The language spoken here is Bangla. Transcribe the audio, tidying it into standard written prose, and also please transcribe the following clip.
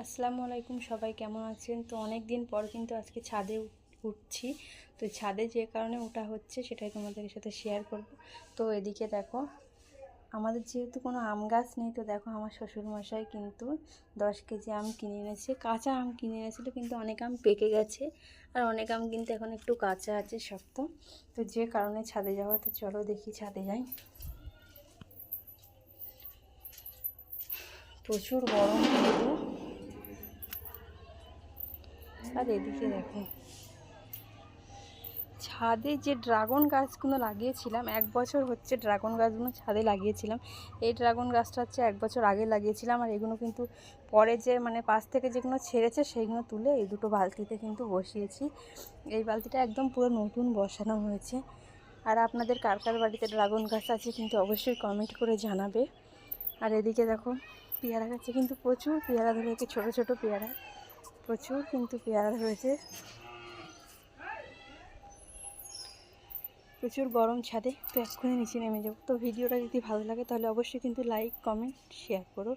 আসসালামু আলাইকুম, সবাই কেমন আছেন? তো অনেক দিন পর কিন্তু আজকে ছাদে উঠছি। তো ছাদে যে কারণে ওঠা হচ্ছে সেটাই তোমাদের সাথে শেয়ার করব। তো এদিকে দেখো, আমাদের যেহেতু কোনো আম গাছ নেই, তো দেখো আমার শ্বশুরমশাই কিন্তু 10 কেজি আম কিনে এনেছে। কাঁচা আম কিনে এনেছিল, কিন্তু অনেক আম পেকে গেছে আর অনেক আম কিন্তু এখন একটু কাঁচা আছে, শক্ত। তো যে কারণে ছাদে যাওয়া, তো চলো দেখি ছাদে যাই। প্রচুর গরম কিন্তু। আর এদিকে দেখো, ছাদে যে ড্রাগন গাছগুলো লাগিয়েছিলাম, 1 বছর হচ্ছে ড্রাগন গাছগুলো ছাদে লাগিয়েছিলাম। এই ড্রাগন গাছটা হচ্ছে 1 বছর আগে লাগিয়েছিলাম, আর এগুলো কিন্তু পরে যে পাশ থেকে যেগুলো ছেড়েছে সেইগুলো তুলে এই দুটো বালতিতে কিন্তু বসিয়েছি। এই বালতিটা একদম পুরো নতুন বসানো হয়েছে। আর আপনাদের কার কার বাড়িতে ড্রাগন গাছ আছে কিন্তু অবশ্যই কমেন্ট করে জানাবে। আর এদিকে দেখো, পেয়ারা গাছে কিন্তু প্রচুর পেয়ারা ধরেছে, ছোটো ছোটো পেয়ারা, প্রচুর কিন্তু পেয়ারা ধরেছে। প্রচুর গরম ছাদে, তো এক্ষুনি নিচে নেমে যাবো। তো ভিডিওটা যদি ভালো লাগে তাহলে অবশ্যই কিন্তু লাইক, কমেন্ট, শেয়ার করো।